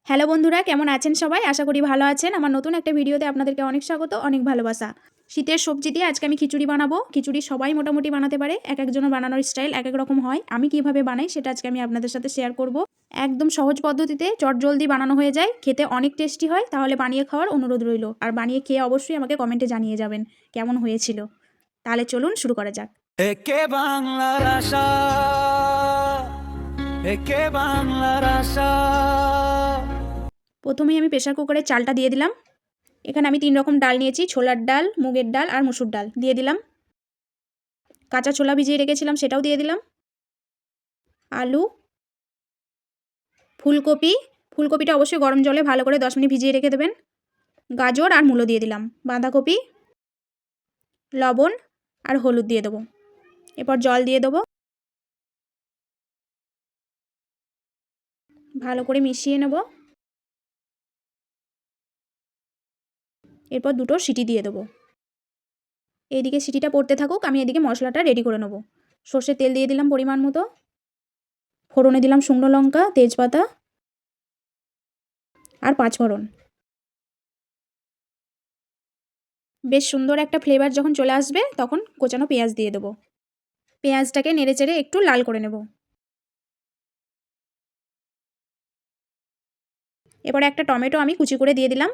Hello বন্ধুরা, কেমন আছেন সবাই? আশা করি ভালো আছেন। আমার নতুন একটা ভিডিওতে আপনাদেরকে অনেক স্বাগত, অনেক ভালোবাসা। শীতের সবজি দিয়ে আজকে আমি খিচুড়ি বানাবো। খিচুড়ি সবাই মোটামুটি বানাতে পারে। একজনের বানানোর স্টাইল এক রকম হয়। আমি কিভাবে বানাই সেটা আজকে আমি আপনাদের সাথে শেয়ার করব। একদম সহজ পদ্ধতিতে চটজলদি বানানো হয়ে যায়, খেতে অনেক টেস্টি হয়। তাহলে বানিয়ে খাওয়ার অনুরোধ রইল। আর বানিয়ে খেয়ে অবশ্যই আমাকে কমেন্টে জানিয়ে যাবেন কেমন হয়েছিল। তাহলে চলুন শুরু করা যাক। একে বাংলার আশা, একে বাংলার আশা। প্রথমেই আমি প্রেসার কুকারে চালটা দিয়ে দিলাম। এখানে আমি 3 রকম ডাল নিয়েছি, ছোলার ডাল, মুগের ডাল আর মসুর ডাল দিয়ে দিলাম। কাঁচা ছোলা ভিজিয়ে রেখেছিলাম সেটাও দিয়ে দিলাম। আলু, ফুলকপিটা অবশ্যই গরম জলে ভালো করে 10 মিনিট ভিজিয়ে রেখে দেবেন। গাজর আর মূলো দিয়ে দিলাম। বাঁধাকপি, লবণ আর হলুদ দিয়ে দেবো। এরপর জল দিয়ে দেবো। ভালো করে মিশিয়ে নেব। এরপর 2টো সিটি দিয়ে দেবো। এইদিকে সিটিটা পড়তে থাকুক, আমি এদিকে মশলাটা রেডি করে নেব। সর্ষের তেল দিয়ে দিলাম পরিমাণ মতো। ফোড়নে দিলাম শুকনো লঙ্কা, তেজপাতা আর 5 ফোড়ন। বেশ সুন্দর একটা ফ্লেভার যখন চলে আসবে তখন কোচানো পেঁয়াজ দিয়ে দেবো। পেঁয়াজটাকে নেড়েচেড়ে একটু লাল করে নেব। এরপরে একটা টমেটো আমি কুচি করে দিয়ে দিলাম।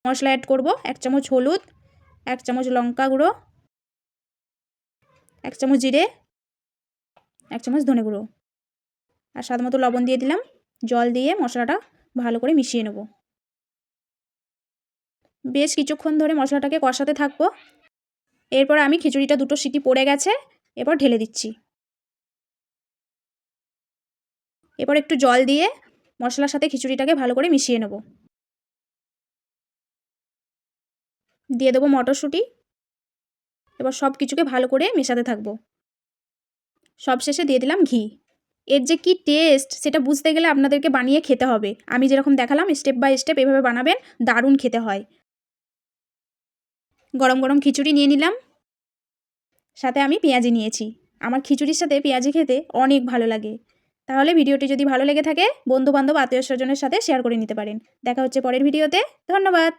মশলা অ্যাড করব। 1 চামচ হলুদ, 1 চামচ লঙ্কা গুঁড়ো, 1 চামচ জিরে, 1 চামচ ধনে গুঁড়ো আর স্বাদ মতো লবণ দিয়ে দিলাম। জল দিয়ে মশলাটা ভালো করে মিশিয়ে নেব। বেশ কিছুক্ষণ ধরে মশলাটাকে কষাতে থাকবো। এরপর আমি খিচুড়িটা 2টো সিটি পড়ে গেছে, এরপর ঢেলে দিচ্ছি। এরপর একটু জল দিয়ে মশলার সাথে খিচুড়িটাকে ভালো করে মিশিয়ে নেব। দিয়ে দেবো মটরশুঁটি। এবার সব কিছুকে ভালো করে মেশাতে থাকবো। সবশেষে দিয়ে দিলাম ঘি। এর যে কি টেস্ট সেটা বুঝতে গেলে আপনাদেরকে বানিয়ে খেতে হবে। আমি যেরকম দেখালাম স্টেপ বাই স্টেপ এভাবে বানাবেন, দারুণ খেতে হয়। গরম গরম খিচুড়ি নিয়ে নিলাম, সাথে আমি পেঁয়াজি নিয়েছি। আমার খিচুড়ির সাথে পেঁয়াজি খেতে অনেক ভালো লাগে। তাহলে ভিডিওটি যদি ভালো লেগে থাকে বন্ধুবান্ধব আত্মীয় স্বজনের সাথে শেয়ার করে নিতে পারেন। দেখা হচ্ছে পরের ভিডিওতে। ধন্যবাদ।